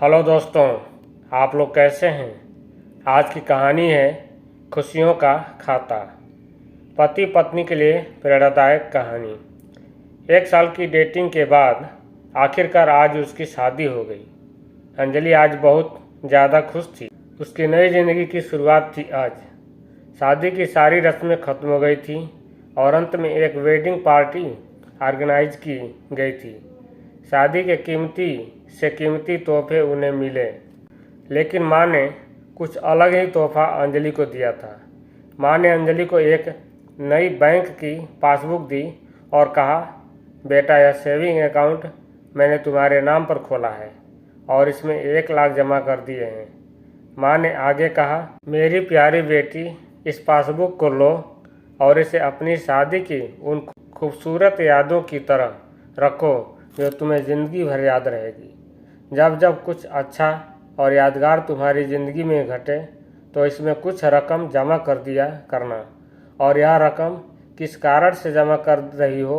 Hello दोस्तों, आप लोग कैसे हैं। आज की कहानी है खुशियों का खाता। पति पत्नी के लिए प्रेरणादायक कहानी। 1 साल की डेटिंग के बाद आखिरकार आज उसकी शादी हो गई। अंजलि आज बहुत ज़्यादा खुश थी। उसकी नई ज़िंदगी की शुरुआत थी आज। शादी की सारी रस्में ख़त्म हो गई थी और अंत में एक वेडिंग पार्टी ऑर्गेनाइज की गई थी। शादी के कीमती से कीमती तोहफे उन्हें मिले, लेकिन माँ ने कुछ अलग ही तोहफा अंजलि को दिया था। माँ ने अंजलि को एक नई बैंक की पासबुक दी और कहा, बेटा, यह सेविंग अकाउंट मैंने तुम्हारे नाम पर खोला है और इसमें 1 लाख जमा कर दिए हैं। माँ ने आगे कहा, मेरी प्यारी बेटी, इस पासबुक को लो और इसे अपनी शादी की उन खूबसूरत यादों की तरह रखो जो तुम्हें ज़िंदगी भर याद रहेगी। जब जब कुछ अच्छा और यादगार तुम्हारी ज़िंदगी में घटे तो इसमें कुछ रकम जमा कर दिया करना, और यह रकम किस कारण से जमा कर रही हो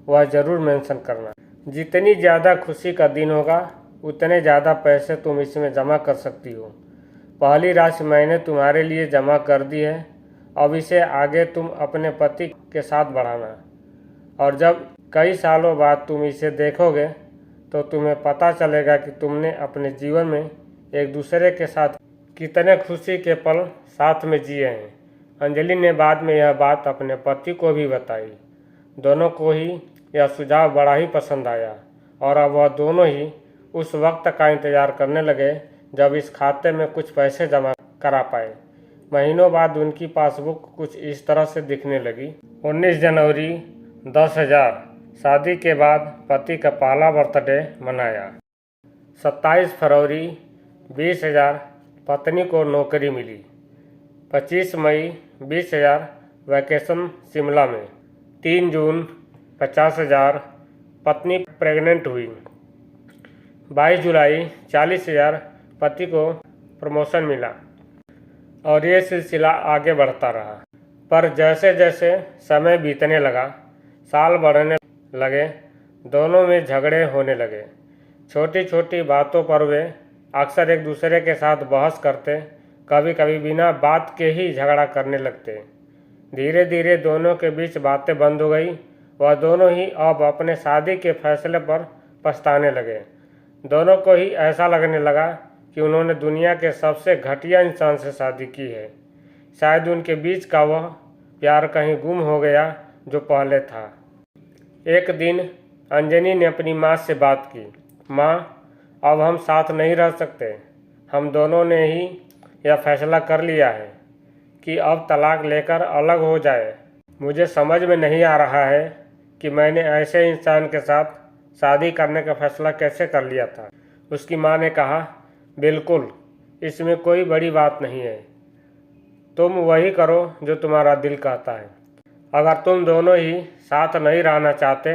वह ज़रूर मेंशन करना। जितनी ज़्यादा खुशी का दिन होगा उतने ज़्यादा पैसे तुम इसमें जमा कर सकती हो। पहली राशि मैंने तुम्हारे लिए जमा कर दी है, अब इसे आगे तुम अपने पति के साथ बढ़ाना, और जब कई सालों बाद तुम इसे देखोगे तो तुम्हें पता चलेगा कि तुमने अपने जीवन में एक दूसरे के साथ कितने खुशी के पल साथ में जिए हैं। अंजलि ने बाद में यह बात अपने पति को भी बताई। दोनों को ही यह सुझाव बड़ा ही पसंद आया और अब वह दोनों ही उस वक्त का इंतज़ार करने लगे जब इस खाते में कुछ पैसे जमा करा पाए। महीनों बाद उनकी पासबुक कुछ इस तरह से दिखने लगी। 19 जनवरी 10,000। शादी के बाद पति का पहला बर्थडे मनाया। 27 फरवरी 20,000। पत्नी को नौकरी मिली। 25 मई 20,000। वैकेशन शिमला में। 3 जून 50,000। पत्नी प्रेग्नेंट हुई। 22 जुलाई 40,000। पति को प्रमोशन मिला और ये सिलसिला आगे बढ़ता रहा। पर जैसे जैसे समय बीतने लगा, साल बढ़ने लगे, दोनों में झगड़े होने लगे। छोटी छोटी बातों पर वे अक्सर एक दूसरे के साथ बहस करते, कभी कभी बिना बात के ही झगड़ा करने लगते। धीरे धीरे दोनों के बीच बातें बंद हो गई। वह दोनों ही अब अपने शादी के फैसले पर पछताने लगे। दोनों को ही ऐसा लगने लगा कि उन्होंने दुनिया के सबसे घटिया इंसान से शादी की है। शायद उनके बीच का वह प्यार कहीं गुम हो गया जो पहले था। एक दिन अंजलि ने अपनी माँ से बात की। माँ, अब हम साथ नहीं रह सकते। हम दोनों ने ही यह फैसला कर लिया है कि अब तलाक लेकर अलग हो जाए। मुझे समझ में नहीं आ रहा है कि मैंने ऐसे इंसान के साथ शादी करने का फैसला कैसे कर लिया था। उसकी माँ ने कहा, बिल्कुल, इसमें कोई बड़ी बात नहीं है। तुम वही करो जो तुम्हारा दिल कहता है। अगर तुम दोनों ही साथ नहीं रहना चाहते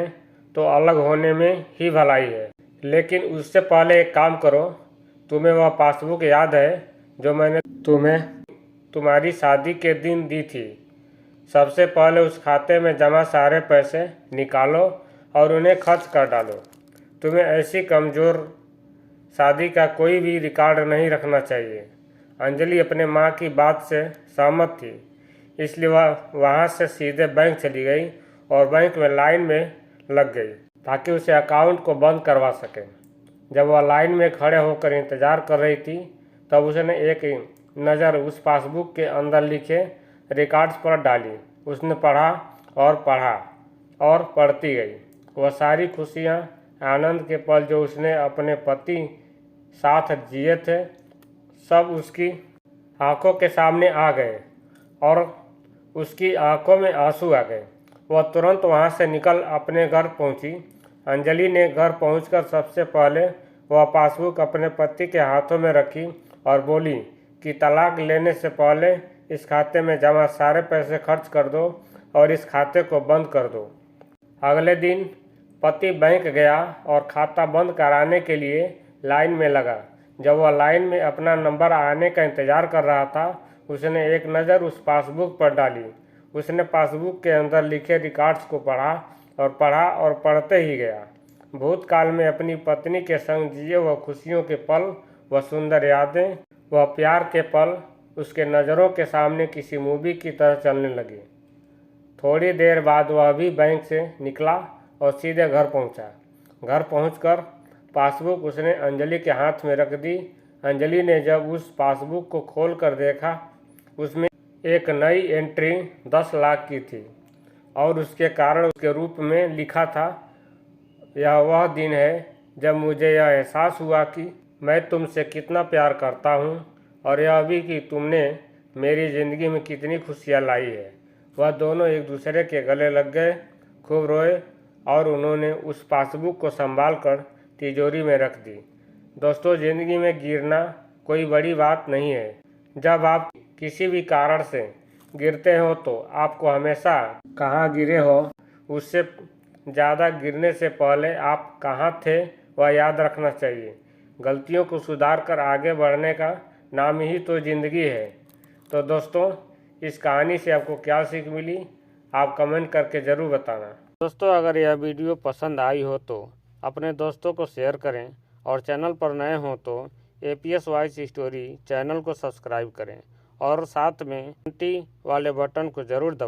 तो अलग होने में ही भलाई है। लेकिन उससे पहले एक काम करो। तुम्हें वह पासबुक याद है जो मैंने तुम्हें तुम्हारी शादी के दिन दी थी? सबसे पहले उस खाते में जमा सारे पैसे निकालो और उन्हें खर्च कर डालो। तुम्हें ऐसी कमज़ोर शादी का कोई भी रिकॉर्ड नहीं रखना चाहिए। अंजलि अपने माँ की बात से सहमत थी, इसलिए वह वहाँ से सीधे बैंक चली गई और बैंक में लाइन में लग गई ताकि उसे अकाउंट को बंद करवा सके। जब वह लाइन में खड़े होकर इंतज़ार कर रही थी तब उसने एक नज़र उस पासबुक के अंदर लिखे रिकॉर्ड्स पर डाली। उसने पढ़ा और पढ़ती गई। वह सारी खुशियाँ, आनंद के पल जो उसने अपने पति साथ जिए थे, सब उसकी आंखों के सामने आ गए और उसकी आंखों में आंसू आ गए। वह तुरंत वहां से निकल अपने घर पहुंची। अंजलि ने घर पहुंचकर सबसे पहले वह पासबुक अपने पति के हाथों में रखी और बोली कि तलाक लेने से पहले इस खाते में जमा सारे पैसे खर्च कर दो और इस खाते को बंद कर दो। अगले दिन पति बैंक गया और खाता बंद कराने के लिए लाइन में लगा। जब वह लाइन में अपना नंबर आने का इंतज़ार कर रहा था, उसने एक नज़र उस पासबुक पर डाली। उसने पासबुक के अंदर लिखे रिकॉर्ड्स को पढ़ा और पढ़ते ही गया। भूतकाल में अपनी पत्नी के संग जिए वह खुशियों के पल वह सुंदर यादें, वह प्यार के पल उसके नज़रों के सामने किसी मूवी की तरह चलने लगे। थोड़ी देर बाद वह भी बैंक से निकला और सीधे घर पहुंचा। घर पहुंचकर पासबुक उसने अंजलि के हाथ में रख दी। अंजलि ने जब उस पासबुक को खोल कर देखा, उसमें एक नई एंट्री 10 लाख की थी और उसके कारण उसके रूप में लिखा था, यह वह दिन है जब मुझे यह एहसास हुआ कि मैं तुमसे कितना प्यार करता हूँ और यह भी कि तुमने मेरी ज़िंदगी में कितनी खुशियाँ लाई है। वह दोनों एक दूसरे के गले लग गए, खूब रोए और उन्होंने उस पासबुक को संभाल कर तिजोरी में रख दी। दोस्तों, ज़िंदगी में गिरना कोई बड़ी बात नहीं है। जब आप किसी भी कारण से गिरते हो तो आपको हमेशा कहाँ गिरे हो उससे ज़्यादा गिरने से पहले आप कहाँ थे वह याद रखना चाहिए। गलतियों को सुधार कर आगे बढ़ने का नाम ही तो ज़िंदगी है। तो दोस्तों, इस कहानी से आपको क्या सीख मिली, आप कमेंट करके ज़रूर बताना। दोस्तों, अगर यह वीडियो पसंद आई हो तो अपने दोस्तों को शेयर करें और चैनल पर नए हों तो APS वॉइस स्टोरी चैनल को सब्सक्राइब करें और साथ में घंटी वाले बटन को ज़रूर दबाएं।